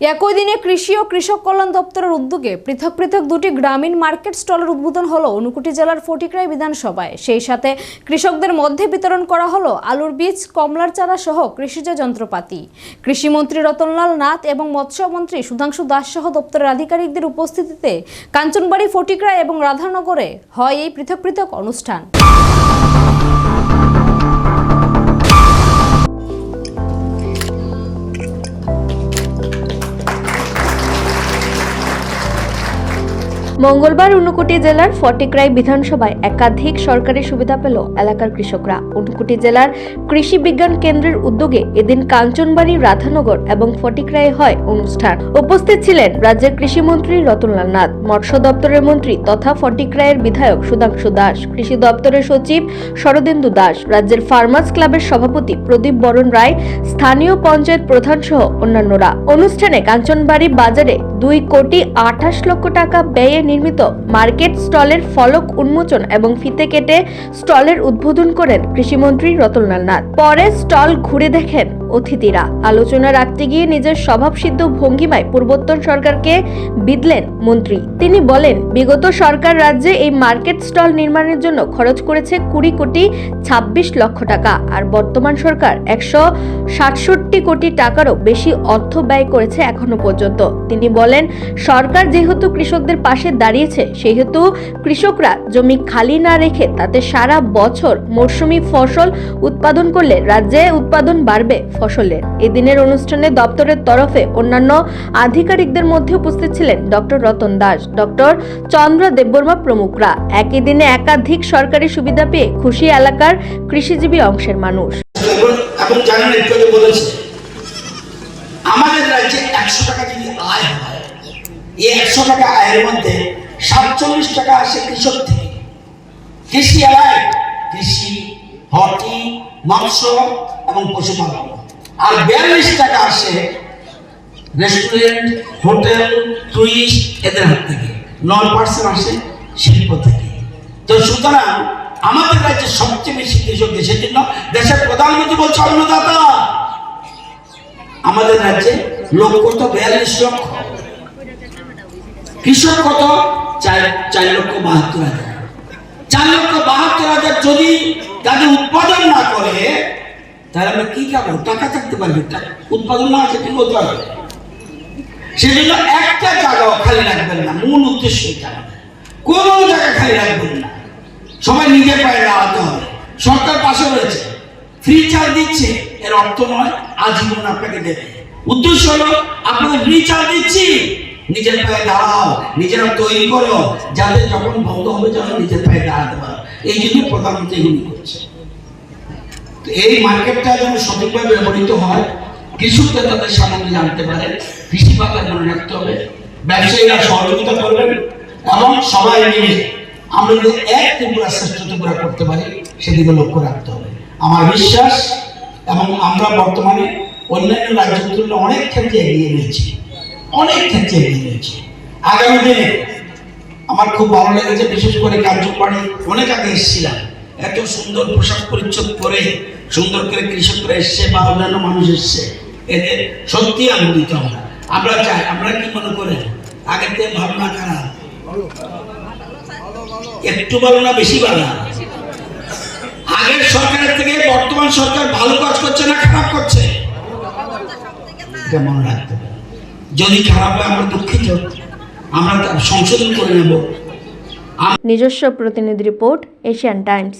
একই দিনে কৃষি ও কৃষক কল্যাণ দপ্তরের উদ্যোগে পৃথক পৃথক দুটি গ্রামীণ মার্কেট স্টলের উদ্বোধন হলো ঊনকোটি জেলার ফটিকরাই বিধানসভায়। সেই সাথে কৃষকদের মধ্যে বিতরণ করা হলো আলুর বীজ, কমলার চারা সহ কৃষিজ যন্ত্রপাতি। কৃষিমন্ত্রী রতনলাল নাথ এবং মৎস্যমন্ত্রী সুধাংশু দাস সহ দপ্তরের আধিকারিকদের উপস্থিতিতে কাঞ্চনবাড়ি, ফটিকরাই এবং রাধানগরে হয় এই পৃথক পৃথক অনুষ্ঠান। মঙ্গলবার ঊনকোটি জেলার ফটিকরাই বিধানসভায় একাধিক সরকারি সুবিধা পেল এলাকার কৃষকরা। ঊনকোটি জেলার কৃষি বিজ্ঞান কেন্দ্রের উদ্যোগে এদিন কাঞ্চনবাড়ি, রাধানগর এবং ফটিকরাই হয় অনুষ্ঠান। উপস্থিত ছিলেন রাজ্যের কৃষিমন্ত্রী রতনলাল নাথ, মৎস্য দপ্তরের মন্ত্রী তথা ফটিকরাইয়ের বিধায়ক সুধাংশু দাস, কৃষি দপ্তরের সচিব শরদেন্দু দাস, রাজ্যের ফার্মার্স ক্লাবের সভাপতি প্রদীপ বরণ রায়, স্থানীয় পঞ্চায়েত প্রধান সহ অন্যান্যরা। অনুষ্ঠানে কাঞ্চনবাড়ি বাজারে 2,28 লক্ষ টাকা ব্যয়ে নির্মিত মার্কেট স্টলের ফলক উন্মোচন এবং ফিতে কেটে স্টলের উদ্বোধন করেন কৃষিমন্ত্রী রতনলাল নাথ। পরে স্টল ঘুরে দেখেন অতিথিরা। আলোচনা রাখতে গিয়ে নিজের স্বভাবসিদ্ধ ভঙ্গিমায় পূর্বোত্তর সরকারকে বিদলেন মন্ত্রী। তিনি বলেন, বিগত সরকার রাজ্যে এই মার্কেট স্টল নির্মাণের জন্য খরচ করেছে 20,26 লক্ষ টাকা, আর বর্তমান সরকার 167 কোটি টাকারও বেশি অর্থ ব্যয় করেছে এখনো পর্যন্ত। তিনি বলেন, সরকার যেহেতু কৃষকদের পাশে দাঁড়িয়েছে, সেহেতু কৃষকরা জমি খালি না রেখে তাতে সারা বছর মৌসুমী ফসল উৎপাদন করলে রাজ্যে উৎপাদন বাড়বে ফসলের। এদিনের অনুষ্ঠানে দপ্তরের তরফে অন্যান্য আধিকারিকদের মধ্যে উপস্থিত ছিলেন ডক্টর রতন দাস, ডক্টর চন্দ্র দেববর্মা প্রমুখরা। একই দিনে একাধিক সরকারি সুবিধা পেয়ে খুশি এলাকার কৃষিজীবী অংশের মানুষ। আমাদের রাজ্যে 100 টাকা যদি আয় হয়, এই 100 টাকা আয়ের মধ্যে 47 টাকা আসে কৃষক থেকে। কৃষি আয়, কৃষি, হর্টি, মৎস্য এবং পশুপালন। আর 42 টাকা আসে রেস্টুরেন্ট, হোটেল, টুরিস্ট এদের হাত থেকে। 9% আসে শিল্প থেকে। তো সুতরাং আমাদের রাজ্যে সবচেয়ে বেশি কৃষক, দেশের জন্য দেশের প্রধানমন্ত্রী বলছে অন্নদাতা। আমাদের রাজ্যে লোক কত? 42 লক্ষ। কৃষক কত? 4,72,000। 4,72,000 যদি তাদের উৎপাদন না করে, তাহলে আমরা কি খাবো? টাকা থাকতে পারবে, উৎপাদন না আছে কি বলতে পারবে? সেজন্য একটা জায়গাও খালি রাখবেন না। মূল উদ্দেশ্য এটা, কোনো জায়গা খালি রাখবেন না। সবাই নিজের পায়ে দাঁড়াতে হবে। সরকার পাশে রয়েছে, ফ্রি চার্জ দিচ্ছে, এর অর্থ নয় আজীবন আপনাকে দেবে। উদ্দেশ্য হলো আপনাকে ফ্রি চার্জ দিচ্ছি, নিজের পায়ে দাঁড়াও, নিজেরা তৈরি করো, যাতে যখন বন্ধ হবে যেন নিজের পায়ে দাঁড়াতে পারো। এই জন্য প্রধানমন্ত্রী এগুলি করছে। এই মার্কেটটা যেন সঠিকভাবে ব্যবহৃত হয়, কৃষকরা তাদের সামগ্রী জানতে পারে, কৃষি পাতা মনে রাখতে হবে, ব্যবসায়ীরা সহযোগিতা করবেন এবং সবাই মিলে আমরা যদি এক ত্রিপুরা শ্রেষ্ঠ ত্রিপুরা করতে পারি সেদিকে লক্ষ্য রাখতে হবে। আমার বিশ্বাস, এবং আমরা বর্তমানে অন্যান্য রাজ্যের তুলনায় অনেক ক্ষেত্রে এগিয়ে নিয়েছি, অনেক ক্ষেত্রে এগিয়ে নিয়েছি। আগামী দিনে আমার খুব ভালো লেগেছে, বিশেষ করে কাঞ্চনবাড়ি অনেক আগে এসেছিলাম, এত সুন্দর পোশাক পরিচ্ছদ পরে সুন্দর করে কৃষকরা এসছে বা অন্যান্য মানুষ এসছে, এতে সত্যি আনন্দিত আমরা। আমরা চাই, আমরা কি মনে করেন আগের থেকে ভাবনা খারাপ? একটু ভালো না বেশি ভালো? আগের সরকারের থেকে বর্তমান সরকার ভালো কাজ করছে না খারাপ করছে? মনে রাখতে হবে। যদি খারাপ হয় আমরা দুঃখিত, আমরা সংশোধন করে নেব। নিজস্ব প্রতিনিধি রিপোর্ট, এশিয়ান টাইমস।